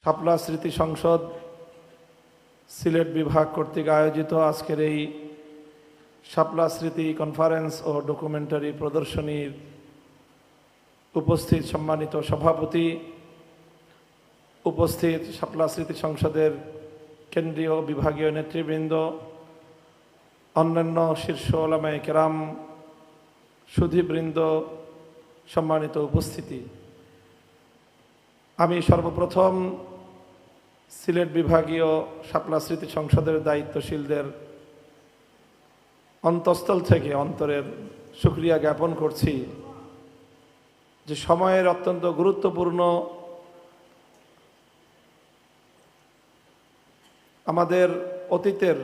শাপলা স্মৃতি সংসদ সিলেট বিভাগ কর্তৃক আয়োজিত আজকের এই শাপলা স্মৃতি কনফারেন্স ও ডকুমেন্টারি প্রদর্শনীর উপস্থিত সম্মানিত সভাপতি, উপস্থিত শাপলা স্মৃতি সংসদের কেন্দ্রীয় বিভাগীয় নেতৃবৃন্দ, অন্যান্য শীর্ষ ওলামায়ে কেরাম, সুধীবৃন্দ, সম্মানিত উপস্থিতি, আমি সর্বপ্রথম সিলেট বিভাগীয় শাপলা স্মৃতি সংসদের দায়িত্বশীলদের অন্তঃস্থল থেকে অন্তরের শুকরিয়া জ্ঞাপন করছি যে সময়ের অত্যন্ত গুরুত্বপূর্ণ আমাদের অতীতের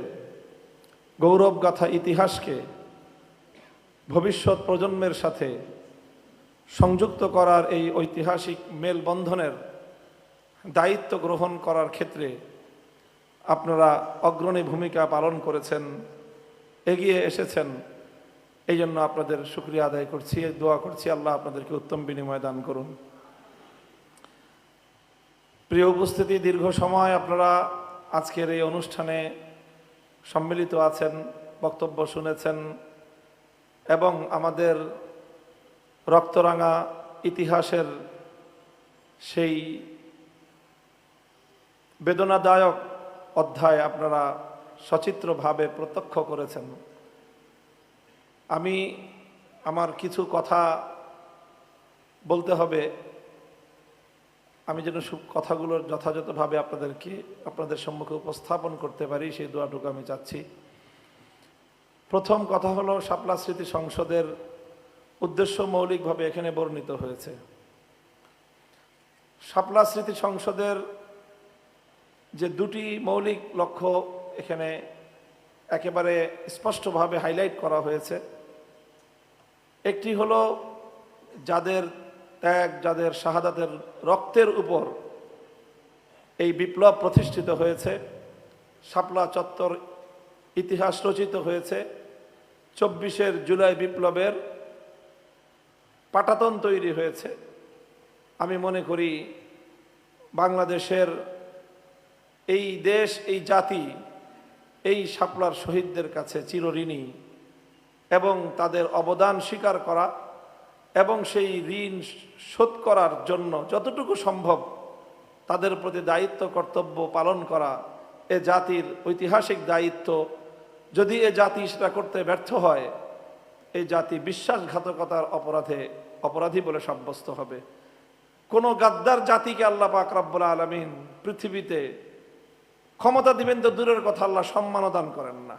গৌরবগাথা ইতিহাসকে ভবিষ্যৎ প্রজন্মের সাথে সংযুক্ত করার এই ঐতিহাসিক মেলবন্ধনের দায়িত্ব গ্রহণ করার ক্ষেত্রে আপনারা অগ্রণী ভূমিকা পালন করেছেন, এগিয়ে এসেছেন। এই জন্য আপনাদের শুকরিয়া আদায় করছি, দোয়া করছি আল্লাহ আপনাদেরকে উত্তম বিনিময় দান করুন। প্রিয় উপস্থিতি, দীর্ঘ সময় আপনারা আজকের এই অনুষ্ঠানে সম্মিলিত আছেন, বক্তব্য শুনেছেন এবং আমাদের রক্তরাঙা ইতিহাসের সেই বেদনাদায়ক অধ্যায় আপনারা সচিত্রভাবে প্রত্যক্ষ করেছেন। আমি আমার কিছু কথা বলতে হবে, আমি যেন কথাগুলোর যথাযথভাবে আপনাদের সম্মুখে উপস্থাপন করতে পারি, সেই দোয়াটুকু আমি চাচ্ছি। প্রথম কথা হলো, শাপলা স্মৃতি সংসদের উদ্দেশ্য মৌলিকভাবে এখানে বর্ণিত হয়েছে। শাপলা স্মৃতি সংসদের যে দুটি মৌলিক লক্ষ্য এখানে একেবারে স্পষ্টভাবে হাইলাইট করা হয়েছে, একটি হলো যাদের ত্যাগ, যাদের শাহাদাতের রক্তের উপর এই বিপ্লব প্রতিষ্ঠিত হয়েছে, শাপলা চত্বর ইতিহাস রচিত হয়েছে, 24 জুলাই বিপ্লবের পাটাতন তৈরি হয়েছে। আমি মনে করি বাংলাদেশের এই দেশ, এই জাতি এই শাপলার শহীদদের কাছে চিরঋণী এবং তাদের অবদান স্বীকার করা এবং সেই ঋণ শোধ করার জন্য যতটুকু সম্ভব তাদের প্রতি দায়িত্ব কর্তব্য পালন করা এ জাতির ঐতিহাসিক দায়িত্ব। যদি এ জাতি সেটা করতে ব্যর্থ হয়, এই জাতি বিশ্বাসঘাতকতার অপরাধী বলে সাব্যস্ত হবে। কোন গাদ্দার জাতিকে আল্লাহ পাক রব্বুল আলামিন পৃথিবীতে ক্ষমতা দিবেন তো দূরের কথা, আল্লাহ সম্মানও দান করেন না।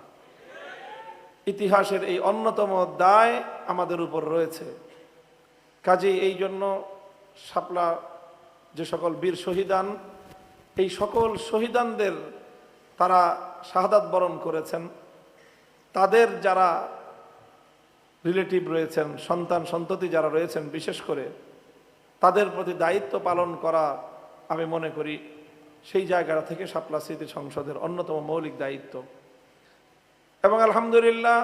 ইতিহাসের এই অন্যতম দায় আমাদের উপর রয়েছে। কাজেই এই জন্য শাপলা যে সকল বীর শহীদান, এই সকল শহীদানদের তারা শাহাদাত বরণ করেছেন, তাদের যারা রিলেটিভ রয়েছেন, সন্তান সন্ততি যারা রয়েছেন, বিশেষ করে তাদের প্রতি দায়িত্ব পালন করা আমি মনে করি সেই জায়গা থেকে শাপলা স্মৃতি সংসদের অন্যতম মৌলিক দায়িত্ব। এবং আলহামদুলিল্লাহ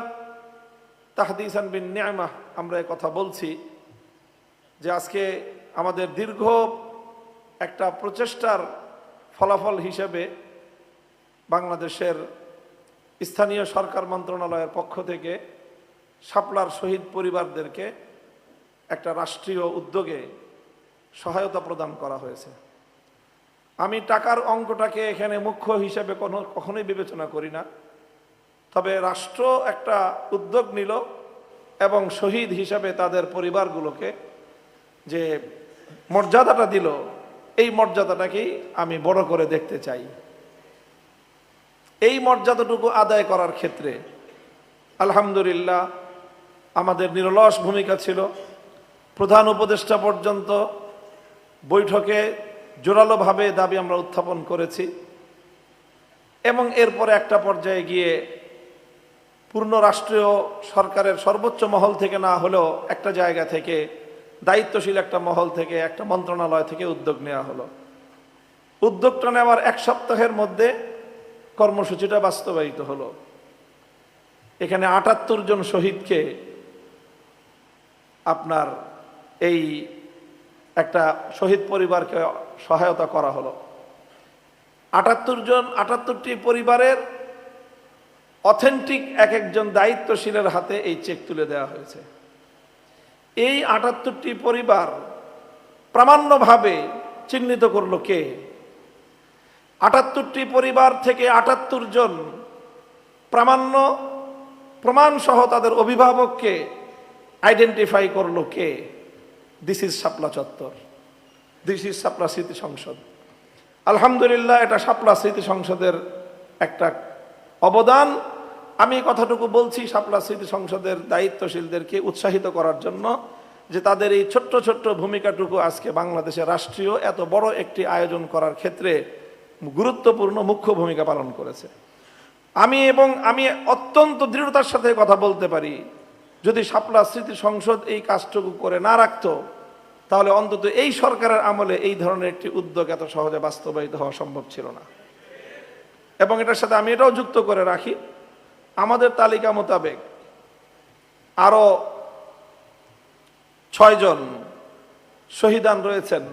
তাহদিসান বিন নিআমাহ আমরা এই কথা বলছি যে আজকে আমাদের দীর্ঘ একটা প্রচেষ্টার ফলাফল হিসেবে বাংলাদেশের স্থানীয় সরকার মন্ত্রণালয়ের পক্ষ থেকে শাপলার শহীদ পরিবারদেরকে একটা রাষ্ট্রীয় উদ্যোগে সহায়তা প্রদান করা হয়েছে। আমি টাকার অঙ্কটাকে এখানে মুখ্য হিসেবে কখনোই বিবেচনা করি না, তবে রাষ্ট্র একটা উদ্যোগ নিল এবং শহীদ হিসেবে তাদের পরিবারগুলোকে যে মর্যাদাটা দিল, এই মর্যাদাটাকেই আমি বড় করে দেখতে চাই। এই মর্যাদাটুকু আদায় করার ক্ষেত্রে আলহামদুলিল্লাহ আমাদের নিরলস ভূমিকা ছিল। প্রধান উপদেষ্টা পর্যন্ত বৈঠকে জোরালোভাবে দাবি আমরা উত্থাপন করেছি এবং এরপরে একটা পর্যায়ে গিয়ে পূর্ণ রাষ্ট্রীয় সরকারের সর্বোচ্চ মহল থেকে না হলেও একটা জায়গা থেকে, দায়িত্বশীল একটা মহল থেকে, একটা মন্ত্রণালয় থেকে উদ্যোগ নেওয়া হলো। উদ্যোগটা নেওয়ার 1 সপ্তাহের মধ্যে কর্মসূচিটা বাস্তবায়িত হলো। এখানে 78 জন শহীদকে আপনার এই একটা শহীদ পরিবারকে সহায়তা করা হলো। 78টি পরিবারের অথেন্টিক এক একজন দায়িত্বশীলের হাতে এই চেক তুলে দেওয়া হয়েছে। এই 78টি পরিবার প্রামাণ্যভাবে চিহ্নিত করলো কে? 78টি পরিবার থেকে 78 জন প্রমাণ সহ তাদের অভিভাবককে আইডেন্টিফাই করলো কে? দিস ইজ শাপলা চত্বর, দিস ইজ শাপলা স্মৃতি সংসদ। আলহামদুলিল্লাহ, এটা শাপলা স্মৃতি সংসদের একটা অবদান। আমি কথাটুকু বলছি শাপলা স্মৃতি সংসদের দায়িত্বশীলদেরকে উৎসাহিত করার জন্য, যে তাদের এই ছোট্ট ছোট্ট ভূমিকাটুকু আজকে বাংলাদেশে রাষ্ট্রীয় এত বড় একটি আয়োজন করার ক্ষেত্রে গুরুত্বপূর্ণ মুখ্য ভূমিকা পালন করেছে। আমি অত্যন্ত দৃঢ়তার সাথে কথা বলতে পারি, যদি শাপলা স্মৃতি সংসদ এই কাজটুকু করে না রাখতো, তাহলে অন্তত এই সরকারের আমলে এই ধরনের একটি উদ্যোগ এত সহজে বাস্তবায়িত হওয়া সম্ভব ছিল না। এবং এটার সাথে আমি এটাও যুক্ত করে রাখি, আমাদের তালিকা মোতাবেক আরো 6 জন শহীদান রয়েছেন,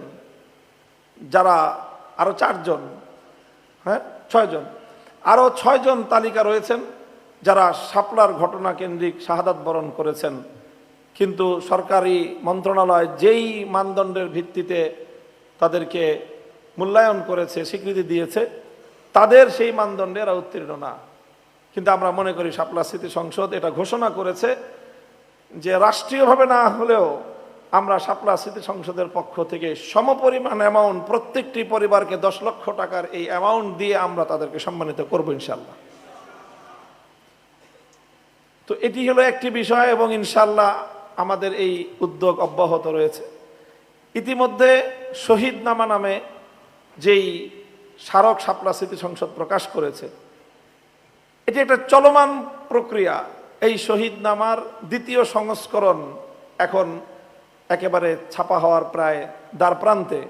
যারা আরো 4 জন, 6 জন, আরো 6 জন তালিকা রয়েছেন যারা শাপলার ঘটনা কেন্দ্রিক শাহাদাত বরণ করেছেন। কিন্তু সরকারি মন্ত্রণালয় যেই মানদণ্ডের ভিত্তিতে তাদেরকে মূল্যায়ন করেছে, স্বীকৃতি দিয়েছে, তাদের সেই মানদণ্ডে এরা উত্তীর্ণ না। কিন্তু আমরা মনে করি শাপলা স্মৃতি সংসদ এটা ঘোষণা করেছে যে রাষ্ট্রীয়ভাবে না হলেও আমরা শাপলা স্মৃতি সংসদের পক্ষ থেকে সমপরিমাণ অ্যামাউন্ট প্রত্যেকটি পরিবারকে 10 লক্ষ টাকার এই অ্যামাউন্ট দিয়ে আমরা তাদেরকে সম্মানিত করব ইনশাল্লাহ। তো এটি হলো একটি বিষয়, এবং ইনশাল্লাহ আমাদের এই উদ্যোগ অব্যাহত রয়েছে। ইতিমধ্যে শহীদনামা নামে যেই স্মারক শাপলা স্মৃতি সংসদ প্রকাশ করেছে, এটি একটা চলমান প্রক্রিয়া। এই শহীদনামার 2য় সংস্করণ এখন একেবারে ছাপা হওয়ার প্রায় দ্বারপ্রান্তে।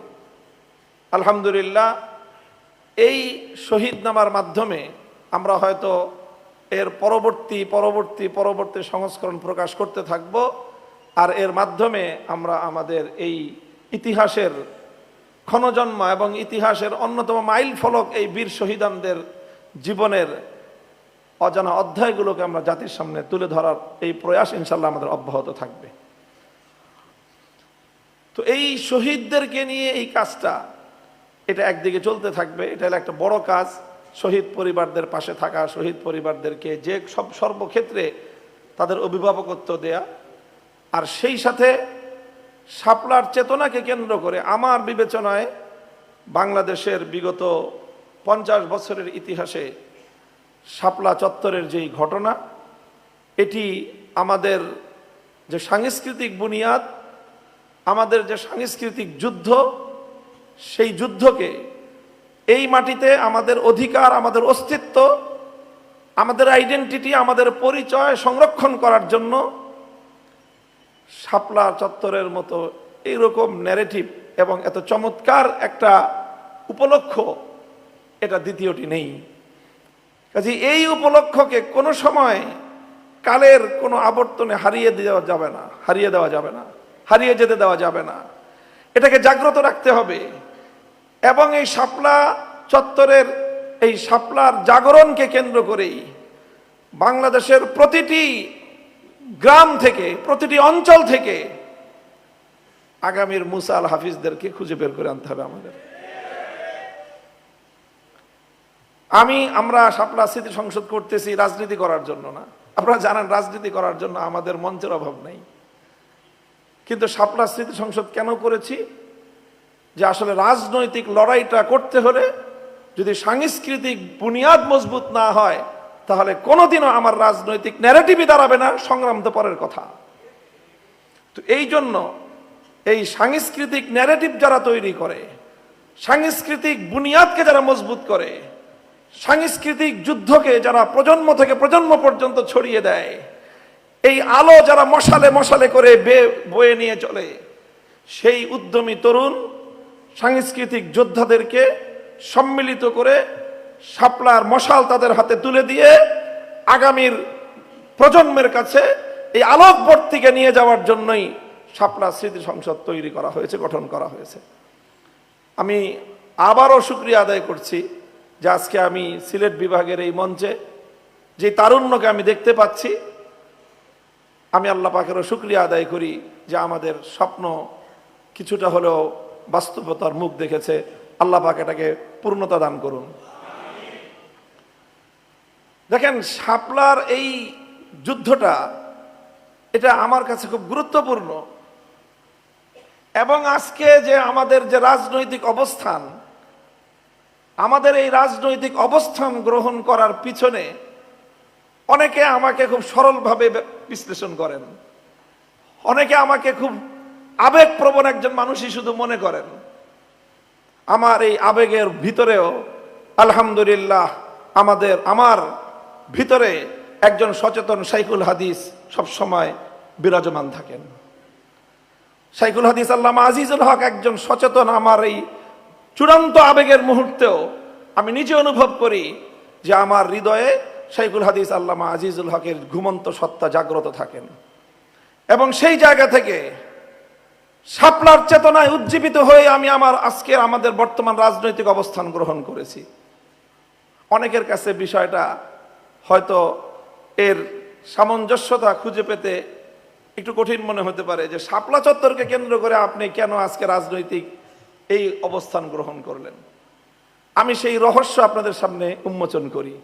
আলহামদুলিল্লাহ, এই শহীদনামার মাধ্যমে আমরা হয়তো এর পরবর্তী সংস্করণ প্রকাশ করতে থাকব, আর এর মাধ্যমে আমরা আমাদের এই ইতিহাসের ক্ষণজন্ম এবং ইতিহাসের অন্যতম মাইল ফলক এই বীর শহীদানদের জীবনের অজানা অধ্যায়গুলোকে আমরা জাতির সামনে তুলে ধরার এই প্রয়াস ইনশাল্লাহ আমাদের অব্যাহত থাকবে। তো এই শহীদদেরকে নিয়ে এই কাজটা, এটা একদিকে চলতে থাকবে। এটা হলো একটা বড় কাজ, শহীদ পরিবারদের পাশে থাকা, শহীদ পরিবারদেরকে যে সর্বক্ষেত্রে তাদের অভিভাবকত্ব দেয়া। আর সেই সাথে শাপলার চেতনাকে কেন্দ্র করে আমার বিবেচনায় বাংলাদেশের বিগত 50 বছরের ইতিহাসে শাপলা চত্বরের যেই ঘটনা, এটি আমাদের যে সাংস্কৃতিক বুনিয়াদ, আমাদের যে সাংস্কৃতিক যুদ্ধ, সেই যুদ্ধকে এই মাটিতে আমাদের অধিকার, আমাদের অস্তিত্ব, আমাদের আইডেন্টিটি, আমাদের পরিচয় সংরক্ষণ করার জন্য শাপলা চত্বরের মতো এইরকম ন্যারেটিভ এবং এত চমৎকার একটা উপলক্ষ, এটা দ্বিতীয়টি নেই। কাজে এই উপলক্ষকে কোনো সময় কালের কোনো আবর্তনে হারিয়ে দেওয়া যাবে না, হারিয়ে যেতে দেওয়া যাবে না। এটাকে জাগ্রত রাখতে হবে। এবং এই শাপলা চত্বরের এই শাপলার জাগরণকে কেন্দ্র করেই বাংলাদেশের প্রতিটি গ্রাম থেকে, প্রতিটি অঞ্চল থেকে আগামীর মুসা আল হাফিজদেরকে খুঁজে বের করে আনতে হবে আমাদের। আমরা শাপলা স্মৃতি সংসদ করতেছি রাজনীতি করার জন্য না। আপনারা জানেন রাজনীতি করার জন্য আমাদের মঞ্চের অভাব নাই। কিন্তু শাপলা স্মৃতি সংসদ কেন করেছি? যে আসলে রাজনৈতিক লড়াইটা করতে হলে যদি সাংস্কৃতিক বুনিয়াদ মজবুত না হয়, তাহলে কোনোদিনও আমার রাজনৈতিক ন্যারেটিভই দাঁড়াবে না। সংগ্রাম তো পরের কথা। তো এই জন্য এই সাংস্কৃতিক ন্যারেটিভ যারা তৈরি করে, সাংস্কৃতিক বুনিয়াদকে যারা মজবুত করে, সাংস্কৃতিক যুদ্ধকে যারা প্রজন্ম থেকে প্রজন্ম পর্যন্ত ছড়িয়ে দেয়, এই আলো যারা মশালে মশালে করে বয়ে নিয়ে চলে, সেই উদ্যমী তরুণ সাংস্কৃতিক যোদ্ধাদেরকে সম্মিলিত করে শাপলার মশাল তাদের হাতে তুলে দিয়ে আগামীর প্রজন্মের কাছে এই আলোকবর্তিকে নিয়ে যাওয়ার জন্যই শাপলা স্মৃতি সংসদ তৈরি করা হয়েছে, গঠন করা হয়েছে। আমি আবারও শুকরিয়া আদায় করছি যে আজকে আমি সিলেট বিভাগের এই মঞ্চে যে তারুণ্যকে আমি দেখতে পাচ্ছি, আমি আল্লাহ পাকেরও শুকরিয়া আদায় করি যে আমাদের স্বপ্ন কিছুটা হলেও বাস্তবতার মুখ দেখেছে। আল্লাহ পাক এটাকে পূর্ণতা দান করুন। দেখেন, শাপলার এই যুদ্ধটা এটা আমার কাছে খুব গুরুত্বপূর্ণ, এবং আজকে যে আমাদের যে রাজনৈতিক অবস্থান, আমাদের এই রাজনৈতিক অবস্থান গ্রহণ করার পিছনে অনেকে আমাকে খুব সরলভাবে বিশ্লেষণ করেন, অনেকে আমাকে খুব আবেগপ্রবণ একজন মানুষই শুধু মনে করেন। আমার এই আবেগের ভিতরেও আলহামদুলিল্লাহ আমার ভিতরে একজন সচেতন শাইখুল হাদিস সবসময় বিরাজমান থাকেন। শাইখুল হাদিস আল্লামা আজিজুল হক একজন সচেতন। আমার এই চূড়ান্ত আবেগের মুহূর্তেও আমি নিজে অনুভব করি যে আমার হৃদয়ে শাইখুল হাদিস আল্লামা আজিজুল হকের ঘুমন্ত সত্তা জাগ্রত থাকেন, এবং সেই জায়গা থেকে শাপলার চেতনায় উজ্জীবিত হয়ে আমি আমাদের বর্তমান রাজনৈতিক অবস্থান গ্রহণ করেছি। অনেকের কাছে বিষয়টা হয়তো এর সামঞ্জস্যতা খুঁজে পেতে একটু কঠিন মনে হতে পারে যে শাপলা চত্বরকে কেন্দ্র করে আপনি কেন আজকে রাজনৈতিক এই অবস্থান গ্রহণ করলেন। আমি সেই রহস্য আপনাদের সামনে উন্মোচন করি,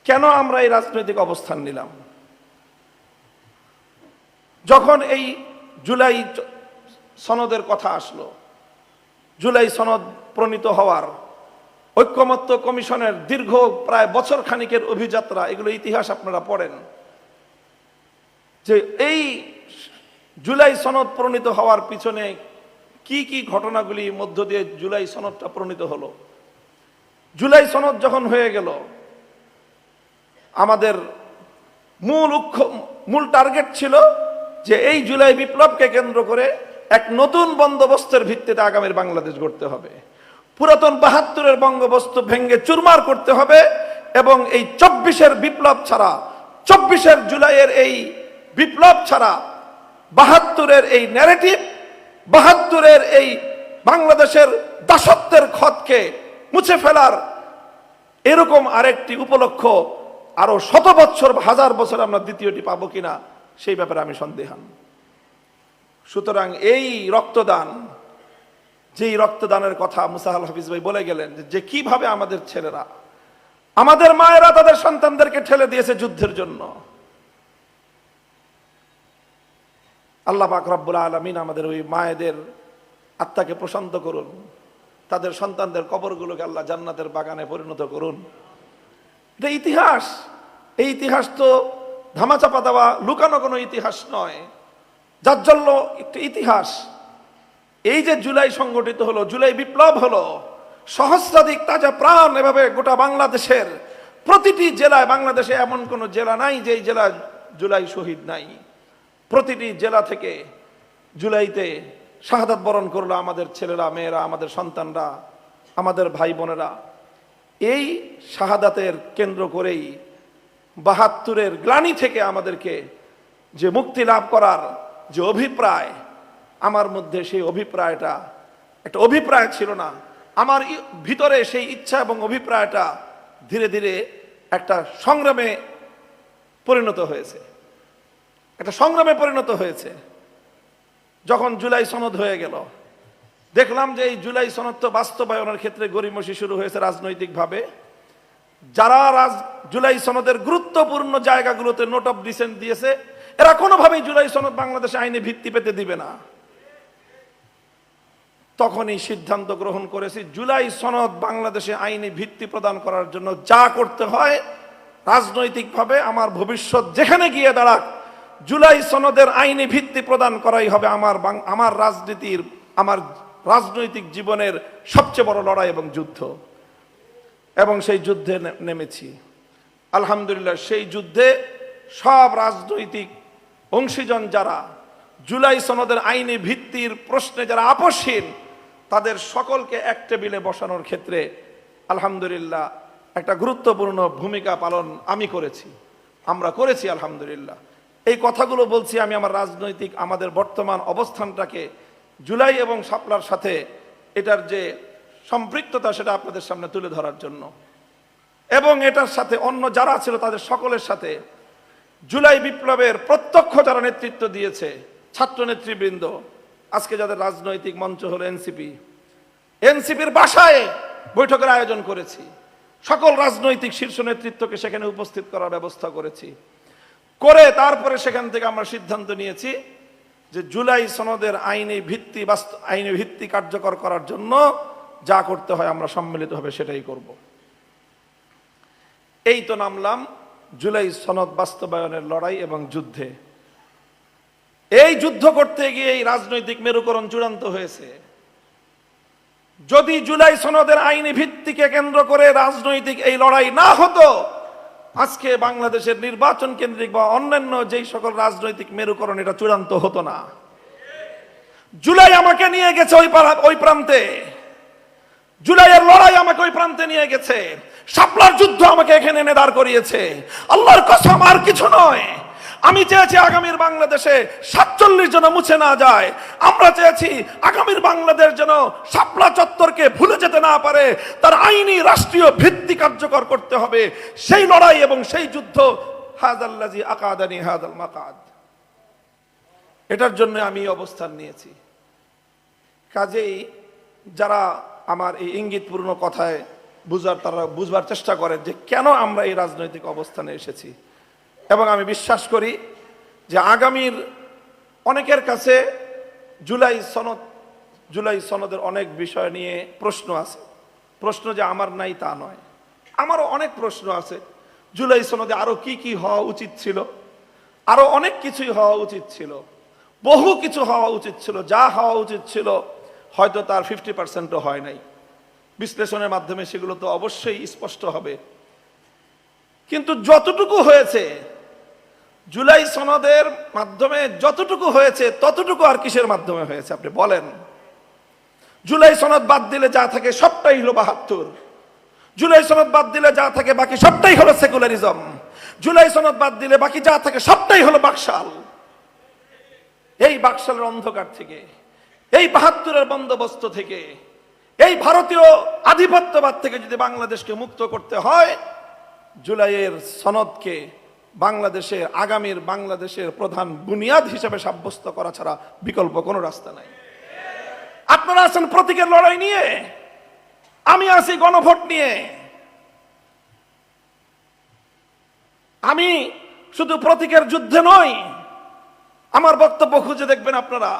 কেন আমরা এই রাজনৈতিক অবস্থান নিলাম। যখন এই জুলাই সনদের কথা আসলো, জুলাই সনদ প্রণীত হওয়ার, ঐক্যমত্য কমিশনের দীর্ঘ প্রায় বছর খানিকের অভিযাত্রা, এগুলো ইতিহাস আপনারা পড়েন, যে এই জুলাই সনদ প্রণীত হওয়ার পিছনে কি কি ঘটনাগুলি মধ্য দিয়ে জুলাই সনদটা প্রণীত হলো। জুলাই সনদ যখন হয়ে গেল, আমাদের মূল টার্গেট ছিল যে এই জুলাই বিপ্লবকে কেন্দ্র করে এক নতুন বন্দোবস্তের ভিত্তিতে আগামীর বাংলাদেশ গড়তে হবে। পুরাতন ৭২-এর বঙ্গবস্তু ভেঙ্গে চুরমার করতে হবে, এবং এই ২৪-এর বিপ্লব ছাড়া, ২৪-এর জুলাইয়ের এই বিপ্লব ছাড়া ৭২-এর এই ন্যারেটিভ, ৭২-এর এই বাংলাদেশের দাসত্বের ক্ষতকে মুছে ফেলার এরকম আরেকটি উপলক্ষ আরো ১০০ বছর বা ১০০০ বছর আমরা দ্বিতীয়টি পাবো কিনা সেই ব্যাপারে আমি সন্দেহান। সুতরাং এই রক্তদান, যেই রক্তদানের কথা মুসাহাল হাফিজ ভাই বলে গেলেন, যে কিভাবে আমাদের ছেলেরা, আমাদের মায়েরা তাদের সন্তানদেরকে ঠেলে দিয়েছে যুদ্ধের জন্য। আল্লাহ পাক রব্বুল আলামিন আমাদের ওই মায়েদের আত্মাকে প্রশান্ত করুন, তাদের সন্তানদের কবরগুলোকে আল্লাহ জান্নাতের বাগানে পরিণত করুন। এটা ইতিহাস। এই ইতিহাস তো ধামাচাপা দেওয়া, লুকানো কোনো ইতিহাস নয়, জাজ্জল্য একটা ইতিহাস। এই যে জুলাই সংগঠিত হলো, জুলাই বিপ্লব হলো, সহস্রাধিক তাজা প্রাণ এভাবে গোটা বাংলাদেশের প্রতিটি জেলায়, বাংলাদেশে এমন কোন জেলা নাই যে জেলা জুলাই শহীদ নাই। প্রতিটি জেলা থেকে জুলাইতে শাহাদাত বরণ করলো আমাদের ছেলেরা, মেয়েরা, আমাদের সন্তানরা, আমাদের ভাই বোনেরা। এই শাহাদাতের কেন্দ্র করেই ৭২-এর গ্লানি থেকে আমাদেরকে যে মুক্তি লাভ করার যে অভিপ্রায়, আমার মধ্যে সেই অভিপ্রায়টা একটা অভিপ্রায় ছিল না, আমার ভিতরে সেই ইচ্ছা এবং অভিপ্রায়টা ধীরে ধীরে একটা সংগ্রামে পরিণত হয়েছে, একটা সংগ্রামে পরিণত হয়েছে। যখন জুলাই সনদ হয়ে গেল, দেখলাম যে এই জুলাই সনদ তো বাস্তবায়নের ক্ষেত্রে গড়িমসি শুরু হয়েছে রাজনৈতিকভাবে। যারা জুলাই সনদের গুরুত্বপূর্ণ জায়গাগুলোতে নোট অফ ডিসেন্ট দিয়েছে, এরা কোনোভাবেই জুলাই সনদ বাংলাদেশে আইনে ভিত্তি পেতে দিবে না। তখনই সিদ্ধান্ত গ্রহণ করেছি, জুলাই সনদ বাংলাদেশে আইনি ভিত্তি প্রদান করার জন্য যা করতে হয় রাজনৈতিকভাবে, আমার ভবিষ্যৎ যেখানে গিয়ে দাঁড়াক, জুলাই সনদের আইনি ভিত্তি প্রদান করাই হবে আমার রাজনৈতিক জীবনের সবচেয়ে বড় লড়াই এবং যুদ্ধ। এবং সেই যুদ্ধে নেমেছি আলহামদুলিল্লাহ। সেই যুদ্ধে সব রাজনৈতিক অংশীজন যারা জুলাই সনদের আইনি ভিত্তির প্রশ্নে যারা আপোষহীন, তাদের সকলকে এক টেবিলে বসানোর ক্ষেত্রে আলহামদুলিল্লাহ একটা গুরুত্বপূর্ণ ভূমিকা পালন আমরা করেছি আলহামদুলিল্লাহ। এই কথাগুলো বলছি আমি আমাদের বর্তমান অবস্থানটাকে জুলাই এবং শাপলার সাথে এটার যে সম্পৃক্ততা সেটা আপনাদের সামনে তুলে ধরার জন্য, এবং এটার সাথে অন্য যারা ছিল তাদের সকলের সাথে জুলাই বিপ্লবের প্রত্যক্ষ যারা নেতৃত্ব দিয়েছে, ছাত্র নেতৃবৃন্দ, আজকে যাদের রাজনৈতিক মঞ্চ হলো এনসিপির বাসায় বৈঠকের আয়োজন করেছি, সকল রাজনৈতিক শীর্ষ নেতৃত্বকে সেখানে উপস্থিত করার ব্যবস্থা করেছি, করে তারপরে সেখান থেকে আমরা সিদ্ধান্ত নিয়েছি যে জুলাই সনদের আইনি ভিত্তি কার্যকর করার জন্য যা করতে হয় আমরা সম্মিলিতভাবে সেটাই করব। এই তো নামলাম জুলাই সনদ বাস্তবায়নের লড়াই এবং যুদ্ধে। এই যুদ্ধ করতে গিয়ে এই রাজনৈতিক মেরুকরণ চূড়ান্ত হয়েছে। যদি জুলাই সনদের আইনি ভিত্তিকে কেন্দ্র করে রাজনৈতিক এই লড়াই না হতো, আজকে বাংলাদেশের নির্বাচন কেন্দ্রিক বা অন্যান্য যেই সকল রাজনৈতিক মেরুকরণ এটা চূড়ান্ত হতো না। জুলাই আমাকে নিয়ে গেছে ওই প্রান্তে, জুলাইয়ের লড়াই আমাকে ওই প্রান্তে নিয়ে গেছে, শাপলার যুদ্ধ আমাকে এখানে এনে দাঁড় করিয়েছে। আল্লাহর কসম আর কিছু নয়। আমি চেয়েছি আগামীর বাংলাদেশে 47 যেন মুছে না যায়। আমরা চেয়েছি আগামীর বাংলাদেশ যেন শাপলা চত্বরকে ভুলে যেতে না পারে, তার আইনি রাষ্ট্রীয় ভিত্তি কার্যকর করতে হবে। সেই লড়াই এবং সেই যুদ্ধ হাযাল্লাযী আকাদানি হাযাল মাকাদ, এটার জন্য আমি অবস্থান নিয়েছি। কাজেই যারা আমার এই ইঙ্গিতপূর্ণ কথায় তারা বুঝবার চেষ্টা করেন যে কেন আমরা এই রাজনৈতিক অবস্থানে এসেছি, এবং আমি বিশ্বাস করি যে আগামীর অনেকের কাছে জুলাই সনদের অনেক বিষয় নিয়ে প্রশ্ন আছে। প্রশ্ন যে আমার নাই তা নয়, আমারও অনেক প্রশ্ন আছে। জুলাই সনদে আরো কি কি হওয়া উচিত ছিল, আরো অনেক কিছুই হওয়া উচিত ছিল, বহু কিছু হওয়া উচিত ছিল। যা হওয়া উচিত ছিল হয়তো তার 50%ও হয় নাই। বিশ্লেষণের মাধ্যমে সেগুলো তো অবশ্যই স্পষ্ট হবে। কিন্তু যতটুকু হয়েছে জুলাই সনদের মাধ্যমে, যতটুকু হয়েছে ততটুকু আর কিসের মাধ্যমে হয়েছে আপনি বলেন? জুলাই সনদ বাদ দিলে যা থাকে সবটাই হলো 72। জুলাই সনদ বাদ দিলে যা থাকে বাকি সবটাই হলো সেকুলারিজম। জুলাই সনদ বাদ দিলে বাকি যা থাকে সবটাই হলো বাকশাল। এই বাকশালের অন্ধকার থেকে, এই 72-এর বন্দোবস্ত থেকে, এই ভারতীয় আধিপত্যবাদ থেকে যদি বাংলাদেশকে মুক্ত করতে হয়, জুলাইয়ের সনদকে বাংলাদেশের আগামীর বাংলাদেশের প্রধান বুনিয়াদ হিসেবে সাব্যস্ত করা ছাড়া বিকল্প কোনো রাস্তা নাই। আপনারা আছেন প্রতীকের লড়াই নিয়ে, আমি আছি গণভোট নিয়ে। আমি শুধু প্রতীকের যুদ্ধে নই, আমার বক্তব্য খুঁজে দেখবেন আপনারা।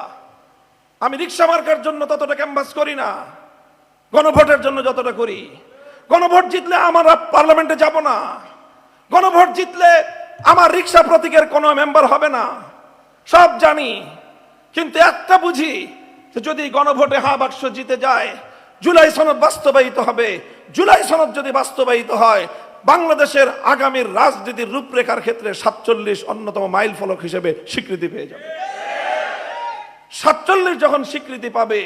আমি রিক্সা মার্কার জন্য ততটা ক্যাম্পাস করি না, গণভোটের জন্য যতটা করি। গণভোট জিতলে আমার পার্লামেন্টে যাব না, গণভোট জিতলে আমার রিক্সা প্রতীকের কোনো মেম্বার হবে না, সব জানি। কিন্তু একটা বুঝি, যদি গণভোটে হা বাক্স জিতে যায়, জুলাই সনদ বাস্তবায়িত হবে। জুলাই সনদ যদি বাস্তবায়িত হয়, বাংলাদেশের আগামীর রাজনীতির রূপরেখার ক্ষেত্রে 47 অন্যতম মাইল ফলক হিসেবে স্বীকৃতি পেয়ে যাবে। 47 যখন স্বীকৃতি পাবে,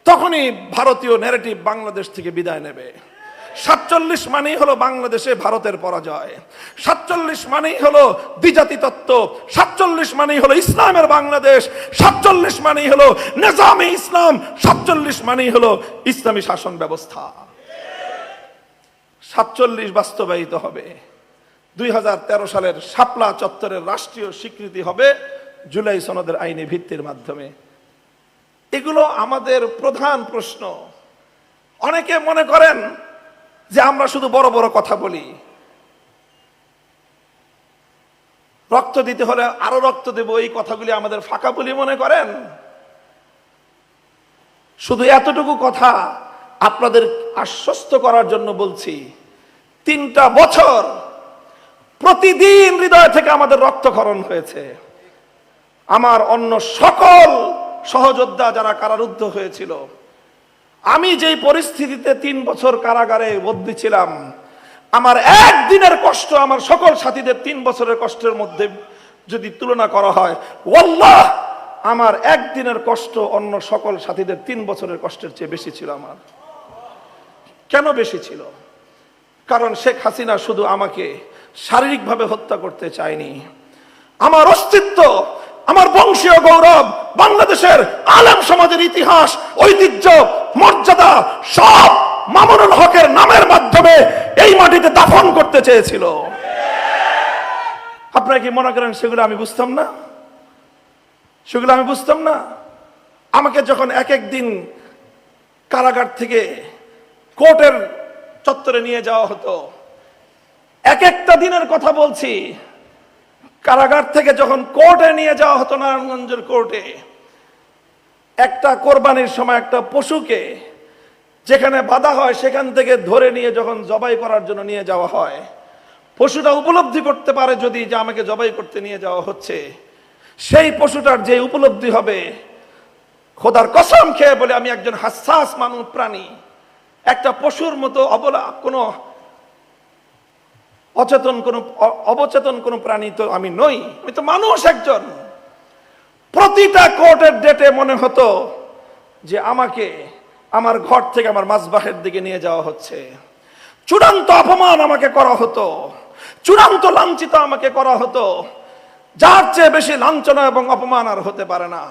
তখনই ভারতীয় ন্যারেটিভ বাংলাদেশ থেকে বিদায় নেবে। 47 মানেই হলো বাংলাদেশে ভারতের পরাজয়, 47 মানেই হলো দ্বিজাতি তত্ত্ব, 47 মানেই হলো ইসলামের বাংলাদেশ, 47 মানেই হলো নিজামে ইসলাম, 47 মানেই হলো ইসলামী শাসন ব্যবস্থা। 47 বাস্তবায়িত হবে। 2013 সালের শাপলা চত্বরের রাষ্ট্রীয় স্বীকৃতি হবে জুলাই সনদের আইনি ভিত্তির মাধ্যমে। এগুলো আমাদের প্রধান প্রশ্ন। অনেকে মনে করেন যে আমরা শুধু বড় বড় কথা বলি, রক্ত দিতে হলে আরো রক্ত দেব, এই কথাগুলি আমাদের ফাঁকা বলি মনে করেন। শুধু এতটুকু কথা আপনাদের আশ্বস্ত করার জন্য বলছি, 3টা বছর প্রতিদিন হৃদয় থেকে আমাদের রক্তক্ষরণ হয়েছে। আমার অন্য সকল সহযোদ্ধা যারা কারারুদ্ধ হয়েছিল, আমি যেই পরিস্থিতিতে 3 বছর কারাগারে বন্দী ছিলাম, আমার একদিনের কষ্ট আমার সকল সাথীদের 3 বছরের কষ্টের মধ্যে যদি তুলনা করা হয়, ওয়াল্লাহ আমার একদিনের কষ্ট অন্য সকল সাথীদের 3 বছরের কষ্টের চেয়ে বেশি ছিল আমার। কেন বেশি ছিল? কারণ শেখ হাসিনা শুধু আমাকে শারীরিকভাবে হত্যা করতে চায়নি, আমার অস্তিত্ব, আমার বংশীয় গৌরব, বাংলাদেশের আলেম সমাজের ইতিহাস, ঐতিহ্য, মর্যাদা সব মামুনুল হকের নামের মাধ্যমে এই মাটিতে দাফন করতে চেয়েছিল। আপনারা কি মনে করেন সেগুলো আমি বুঝতাম না? সেগুলো আমি বুঝতাম না? আমাকে যখন এক এক দিন কারাগার থেকে কোর্টের চত্বরে নিয়ে যাওয়া হতো, এক একটা দিনের কথা বলছি, কারাগার থেকে যখন কোর্টে নিয়ে যাওয়া হতো, নারায়ণগঞ্জের কোর্টে, একটা কোরবানির সময় একটা পশুকে যেখানে বাধা হয় সেখান থেকে ধরে নিয়ে যখন জবাই করার জন্য নিয়ে যাওয়া হয়, পশুটা উপলব্ধি করতে পারে যদি যে আমাকে জবাই করতে নিয়ে যাওয়া হচ্ছে, সেই পশুটার যে উপলব্ধি হবে, খোদার কসম খেয়ে বলে আমি একজন হাসাস মানুষ প্রাণী, একটা পশুর মতো কোনো অবচেতন কোনো প্রাণী তো আমি নই, আমি তো মানুষ একজন। প্রতিটা কোর্টের ডেটে মনে হতো যে আমাকে আমার ঘর থেকে আমার মাসবাহের দিকে নিয়ে যাওয়া হচ্ছে, চূড়ান্ত অপমান আমাকে করা হতো, চূড়ান্ত লাঞ্ছিত আমাকে করা হতো, যার চেয়ে বেশি লাঞ্ছনা এবং অপমান আর হতে পারে না।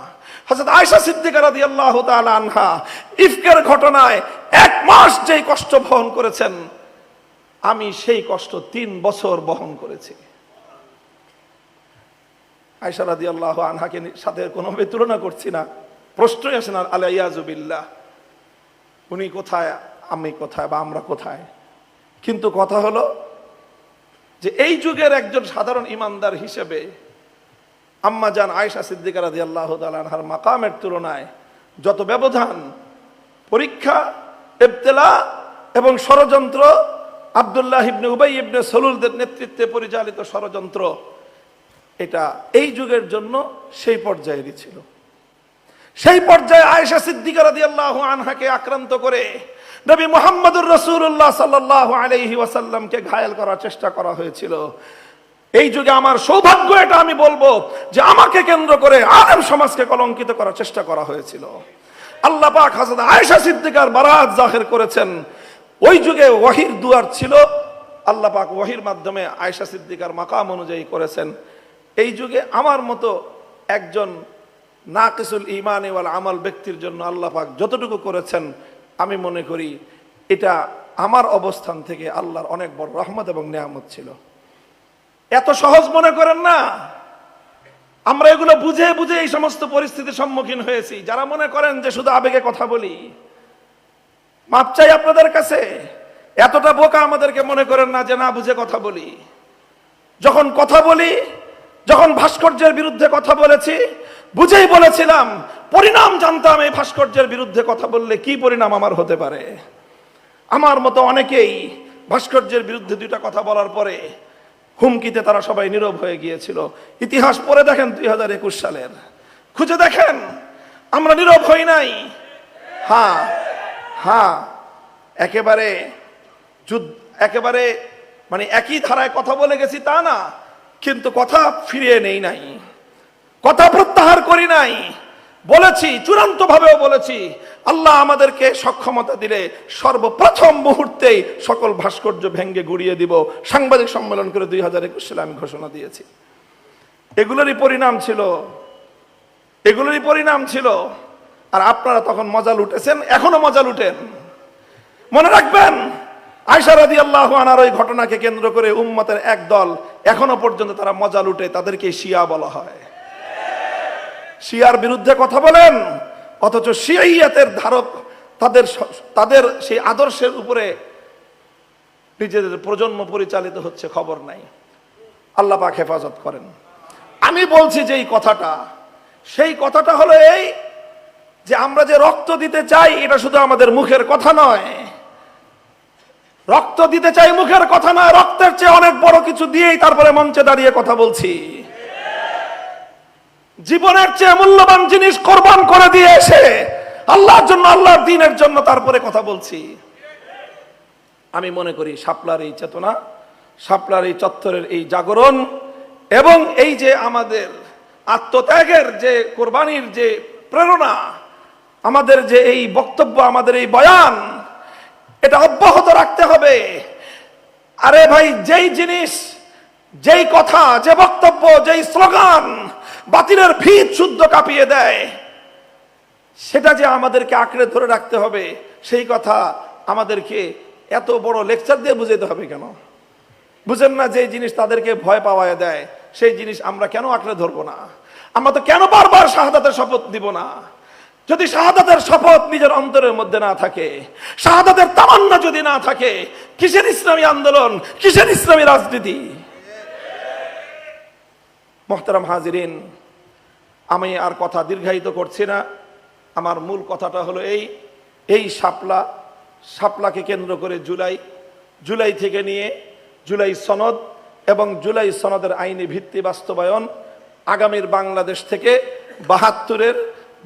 হযরত আয়েশা সিদ্দিকা রাদিয়াল্লাহু তাআলা আনহা ইফকের ঘটনায় 1 মাস যেই কষ্ট বহন করেছেন, আমি সেই কষ্ট 3 বছর বহন করেছি। আয়েশা রাদিয়াল্লাহু আনহাকে সাথে কোনোভাবে তুলনা করছি না, প্রশ্নই আসে না, আলাইয়াযু বিল্লাহ, উনি কোথায় আমি কোথায় বা আমরা কোথায়। কিন্তু কথা হলো যে এই যুগের একজন সাধারণ ইমানদার হিসেবে আম্মা জান আয়েশা সিদ্দিকা রাদিয়াল্লাহু তাআলা আনহার মাকামের তুলনায় যত ব্যবধান, পরীক্ষা, ইবতিলা এবং ষড়যন্ত্র, আব্দুল্লাহ ইবনে উবাই ইবনে সলুলদের নেতৃত্বে পরিচালিত ষড়যন্ত্র, এটা এই যুগের জন্য সেই পর্যায়েরই ছিল। সেই পর্যায়ে আয়েশা সিদ্দিকা রাদিয়াল্লাহু আনহাকে আক্রান্ত করে নবী মুহাম্মদুর রাসূলুল্লাহ সাল্লাল্লাহু আলাইহি ওয়াসাল্লামকে ঘায়েল করার চেষ্টা করা হয়েছিল। এই যুগে আমার সৌভাগ্য, এটা আমি বলবো যে আমাকে কেন্দ্র করে আলেম সমাজকে কলঙ্কিত করার চেষ্টা করা হয়েছিল। আল্লাহ পাক হযরত আয়েশা সিদ্দিকার বারাত জাহির করেছেন। ওই যুগে ওয়াহির দুয়ার ছিল, আল্লাহ পাক ওয়াহির মাধ্যমে আয়েশা সিদ্দিকার মাকাম অনুযায়ী করেছেন। এই যুগে আমার মতো একজন নাকিসুল ঈমান ওয়াল আমল ব্যক্তির জন্য আল্লাহ পাক যতটুকু করেছেন, আমি মনে করি এটা আমার অবস্থান থেকে আল্লাহর অনেক বড় রহমত এবং নিয়ামত ছিল। এত সহজ মনে করেন না। আমরা এগুলো বুঝে বুঝে এই সমস্ত পরিস্থিতির সম্মুখীন হয়েছি। যারা মনে করেন যে শুধু আবেগে কথা বলি, মাপ চাই আপনাদের কাছে, এতটা বোকা আমাদেরকে মনে করেন না যে না বুঝে কথা বলি। যখন কথা বলি, যখন ভাস্কর্যের বিরুদ্ধে কথা বলেছি, বুঝেই বলেছিলাম, পরিণাম জানতাম এই ভাস্কর্যের বিরুদ্ধে কথা বললে কি পরিণাম আমার হতে পারে। আমার মতো অনেকেই ভাস্কর্যের বিরুদ্ধে 2টা কথা বলার পরে হুমকিতে তারা সবাই নীরব হয়ে গিয়েছিল। ইতিহাস পড়ে দেখেন 2021 সালের, খুঁজে দেখেন, আমরা নীরব হই নাই। হ্যাঁ, একেবারে মানে একই ধারায় কথা বলে গেছি তা না, কিন্তু কথা ফিরিয়ে নেই নাই, কথা প্রত্যাহার করি নাই, বলেছি, চূড়ান্ত ভাবেও বলেছি, আল্লাহ আমাদেরকে সক্ষমতা দিলে সর্বপ্রথম মুহূর্তেই সকল ভাস্কর্য ভেঙ্গে গুড়িয়ে দিব। সাংবাদিক সম্মেলন করে 2021 সালে আমি ঘোষণা দিয়েছি। এগুলোরই পরিণাম ছিল। আর আপনারা তখন মজা লুটেছেন, এখনো মজা লুটেন। মনে রাখবেন, আয়েশা রাদিয়াল্লাহু আনহার ওই ঘটনাকে কেন্দ্র করে উম্মতের এক দল এখনো পর্যন্ত তারা মজা লুটে, তাদেরকে শিয়া বলা হয়। শিয়ার বিরুদ্ধে কথা বলেন, অথচ শিয়াইয়াতের ধারক, তাদের সেই আদর্শের উপরে নিজেদের প্রজন্ম পরিচালিত হচ্ছে, খবর নাই। আল্লাহ পাক হেফাজত করেন। আমি বলছি যে এই কথাটা, সেই কথাটা হলো এই যে আমরা যে রক্ত দিতে চাই, এটা শুধু আমাদের মুখের কথা নয়। রক্ত দিতে চাই মুখের কথা নয়, রক্তের চেয়ে অনেক বড় কিছু দিয়েই তারপরে মঞ্চে দাঁড়িয়ে কথা বলছি। জীবনের চেয়ে মূল্যবান জিনিস কোরবান করে দিয়ে এসে আল্লাহর জন্য, আল্লাহর দ্বীনের জন্য তারপরে কথা বলছি। আমি মনে করি শাপলার এই চেতনা, শাপলার এই চত্বরের এই জাগরণ এবং এই যে আমাদের আত্মত্যাগের যে কোরবানির যে প্রেরণা, আমাদের যে এই বক্তব্য, আমাদের এই বয়ান, এটা অব্যাহত রাখতে হবে। আরে ভাই, যেই জিনিস, যেই কথা, যে বক্তব্য, যেই স্লোগান বাতিলের ভিত শুদ্ধ কাঁপিয়ে দেয়, সেটা যে আমাদেরকে আঁকড়ে ধরে রাখতে হবে, সেই কথা আমাদেরকে এত বড় লেকচার দিয়ে বুঝাইতে হবে কেন? বুঝেন না যে জিনিস তাদেরকে ভয় পাওয়ায় দেয়, সেই জিনিস আমরা কেন আঁকড়ে ধরবো না? আমরা তো কেন বারবার শাহাদাতের শপথ দিব না? যদি শাহাদাতের শপথ নিজের অন্তরের মধ্যে না থাকে, শাহাদাতের তামান্না যদি না থাকে, কিসের ইসলামী আন্দোলন, কিসের ইসলামী রাজনীতি? মোহতারাম হাজিরিন, আমি আর কথা দীর্ঘায়িত করছি না। আমার মূল কথাটা হলো এই শাপলাকে কেন্দ্র করে জুলাই থেকে নিয়ে জুলাই সনদ এবং জুলাই সনদের আইনি ভিত্তি বাস্তবায়ন, আগামীর বাংলাদেশ থেকে ৭২-এর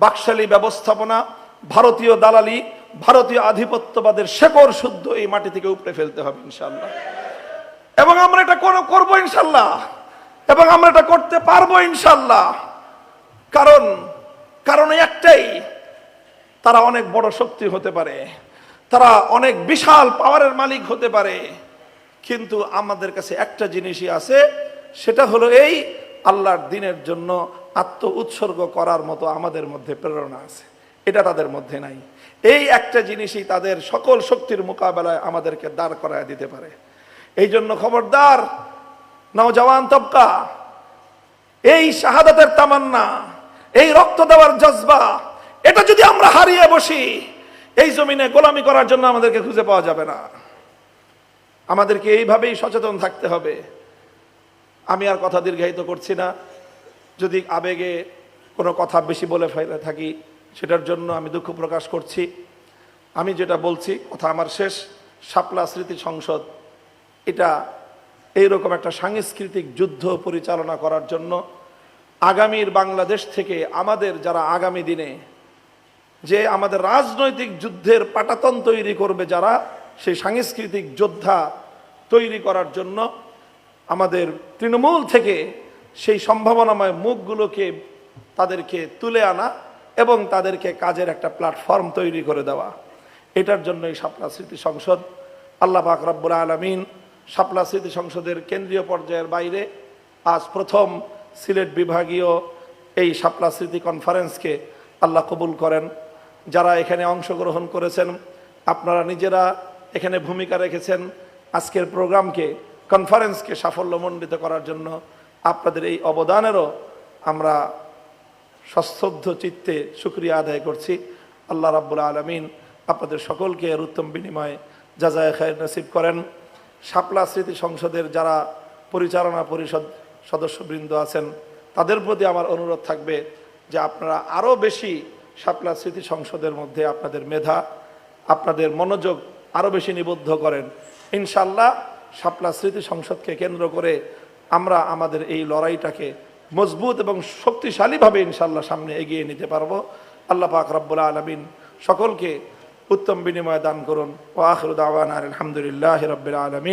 বাকশালী ব্যবস্থাপনা, ভারতীয় দালালি, ভারতীয় আধিপত্যবাদের শেকড় শুদ্ধ এই মাটি থেকে উপড়ে ফেলতে হবে ইনশাআল্লাহ। এবং আমরা এটা করবো ইনশাআল্লাহ, এবং আমরা এটা করতে পারবো ইনশাআল্লাহ। কারণ একটাই, তারা অনেক বড় শক্তি হতে পারে, তারা অনেক বিশাল পাওয়ারের মালিক হতে পারে, কিন্তু আমাদের কাছে একটা জিনিসই আছে, সেটা হলো এই আল্লাহর দ্বীনের জন্য আত্ম উৎসর্গ করার মতো আমাদের মধ্যে প্রেরণা আছে। এটা তাদের মধ্যে নাই। এই একটা জিনিসই তাদের সকল শক্তির মোকাবেলায় আমাদেরকে দাঁড় করায় দিতে পারে। এই জন্য খবরদার নওজওয়ান তবকা, এই শাহাদাতের তামান্না, এই রক্ত দেওয়ার জজবা, এটা যদি আমরা হারিয়ে বসি, এই জমিনে গোলামি করার জন্য আমাদেরকে খুঁজে পাওয়া যাবে না। আমাদেরকে এইভাবেই সচেতন থাকতে হবে। আমি আর কথা দীর্ঘায়িত করছি না। যদি আবেগে কোনো কথা বেশি বলে ফেলে থাকি, সেটার জন্য আমি দুঃখ প্রকাশ করছি। আমি যেটা বলছি, কথা আমার শেষ। শাপলা স্মৃতি সংসদ এটা এইরকম একটা সাংস্কৃতিক যুদ্ধ পরিচালনা করার জন্য আগামীর বাংলাদেশ থেকে আমাদের যারা আগামী দিনে যে আমাদের রাজনৈতিক যুদ্ধের পাটাতন তৈরি করবে, যারা সেই সাংস্কৃতিক যোদ্ধা তৈরি করার জন্য আমাদের তৃণমূল থেকে সেই সম্ভাবনাময় মুখগুলোকে তাদেরকে তুলে আনা এবং তাদেরকে কাজের একটা প্ল্যাটফর্ম তৈরি করে দেওয়া, এটার জন্য এই শাপলা স্মৃতি সংসদ। আল্লাহ পাক রব্বুল আলামিন শাপলা স্মৃতি সংসদের কেন্দ্রীয় পর্যায়ের বাইরে আজ প্রথম সিলেট বিভাগীয় এই শাপলা স্মৃতি কনফারেন্সকে আল্লাহ কবুল করেন। যারা এখানে অংশগ্রহণ করেছেন, আপনারা নিজেরা এখানে ভূমিকা রেখেছেন আজকের প্রোগ্রামকে, কনফারেন্সকে সাফল্যমণ্ডিত করার জন্য আপনাদের এই অবদানেরও আমরা সশ্রদ্ধ চিত্তে শুকরিয়া আদায় করছি। আল্লাহ রাব্বুল আলামিন আপনাদের সকলকে এর উত্তম বিনিময়ে জাযায়ে খায়র নসিব করেন। শাপলা স্মৃতি সংসদের যারা পরিচালনা পরিষদ সদস্যবৃন্দ আছেন, তাদের প্রতি আমার অনুরোধ থাকবে যে আপনারা আরও বেশি শাপলা স্মৃতি সংসদের মধ্যে আপনাদের মেধা, আপনাদের মনোযোগ আরও বেশি নিবদ্ধ করেন। ইনশাআল্লাহ শাপলা স্মৃতি সংসদকে কেন্দ্র করে আমরা আমাদের এই লড়াইটাকে মজবুত এবং শক্তিশালীভাবে ইনশাআল্লাহ সামনে এগিয়ে নিতে পারবো। আল্লাহ পাক রব্বুল আলামিন সকলকে উত্তম বিনিময় দান করুন। ওয়া আখিরু দাওয়ানা আলহামদুলিল্লাহি রাব্বিল আলামিন।